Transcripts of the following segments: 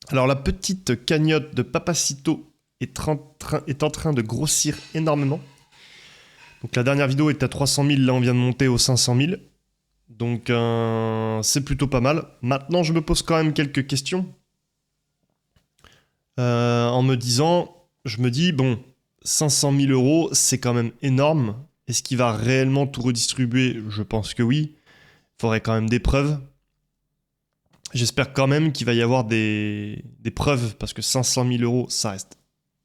Alors la petite cagnotte de Papacito est en train de grossir énormément. Donc la dernière vidéo était à 300 000, là on vient de monter aux 500 000. Donc c'est plutôt pas mal. Maintenant je me pose quand même quelques questions. En me disant, je me dis, bon, 500 000 euros, c'est quand même énorme. Est-ce qu'il va réellement tout redistribuer? Je pense que oui. Il faudrait quand même des preuves. J'espère quand même qu'il va y avoir des preuves, parce que 500 000 euros, ça reste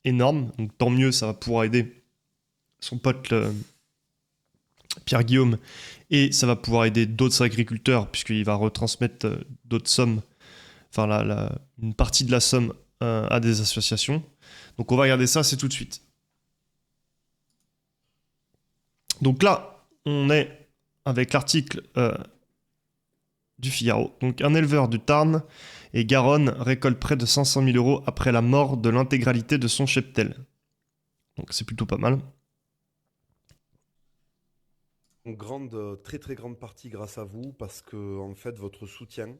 énorme. Donc tant mieux, ça va pouvoir aider son pote Pierre-Guillaume, et ça va pouvoir aider d'autres agriculteurs, puisqu'il va retransmettre d'autres sommes, enfin une partie de la somme à des associations. Donc on va regarder ça, c'est tout de suite. Donc là, on est avec l'article du Figaro. Donc un éleveur du Tarn et Garonne récolte près de 500 000 euros après la mort de l'intégralité de son cheptel. Donc c'est plutôt pas mal. En grande, très très grande partie grâce à vous, parce que en fait votre soutien,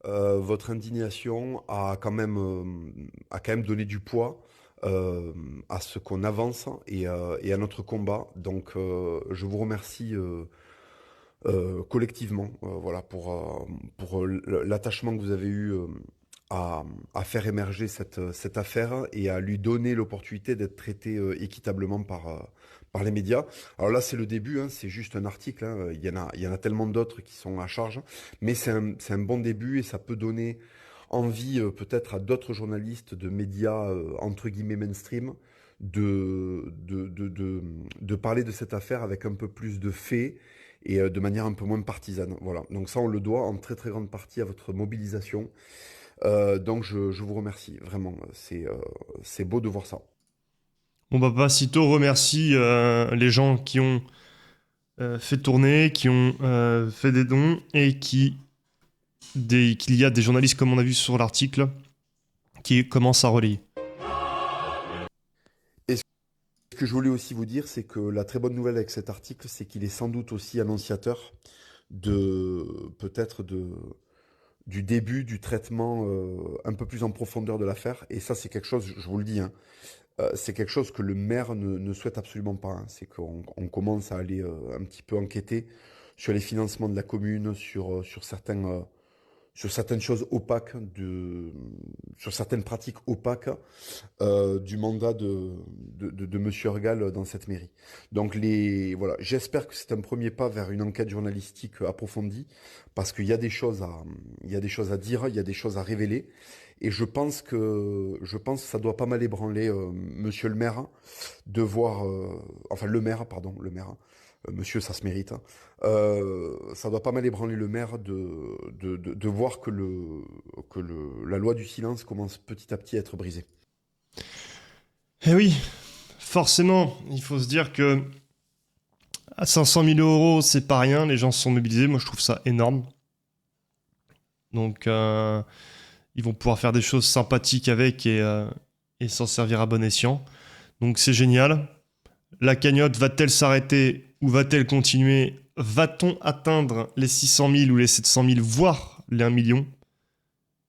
votre indignation a quand même donné du poids à ce qu'on avance et à notre combat. Donc je vous remercie collectivement, voilà, pour l'attachement que vous avez eu à, à faire émerger cette affaire et à lui donner l'opportunité d'être traité équitablement par les médias. Alors là, c'est le début, hein, c'est juste un article, hein, il y en a tellement d'autres qui sont à charge, mais c'est un bon début et ça peut donner envie peut-être à d'autres journalistes de médias entre guillemets mainstream de parler de cette affaire avec un peu plus de faits et de manière un peu moins partisane. Voilà. Donc ça, on le doit en très très grande partie à votre mobilisation. Donc je vous remercie, vraiment. C'est beau de voir ça. Bon bah Papacito remercie les gens qui ont fait tourner, qui ont fait des dons, et qu'il y a des journalistes, comme on a vu sur l'article, qui commencent à relayer. Et ce que je voulais aussi vous dire, c'est que la très bonne nouvelle avec cet article, c'est qu'il est sans doute aussi annonciateur de peut-être du début du traitement un peu plus en profondeur de l'affaire. Et ça, c'est quelque chose, je vous le dis, hein, c'est quelque chose que le maire ne souhaite absolument pas, hein. C'est qu'on commence à aller un petit peu enquêter sur les financements de la commune, sur certaines choses opaques, sur certaines pratiques opaques du mandat de Monsieur Ergal dans cette mairie. Donc voilà, j'espère que c'est un premier pas vers une enquête journalistique approfondie, parce qu'il y a des choses il y a des choses à dire, il y a des choses à révéler, et je pense que ça doit pas mal ébranler Monsieur le maire de voir, enfin le maire, pardon, le maire. Monsieur, ça se mérite, hein. Ça doit pas mal ébranler le maire de voir que la loi du silence commence petit à petit à être brisée. Eh oui, forcément, il faut se dire que à 500 000 euros, c'est pas rien, les gens se sont mobilisés, moi je trouve ça énorme. Donc ils vont pouvoir faire des choses sympathiques avec, et s'en servir à bon escient. Donc c'est génial. La cagnotte va-t-elle s'arrêter ou va-t-elle continuer? Va-t-on atteindre les 600 000 ou les 700 000, voire les 1 million?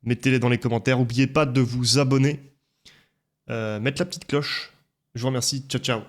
Mettez-les dans les commentaires. N'oubliez pas de vous abonner, mettre la petite cloche. Je vous remercie. Ciao, ciao.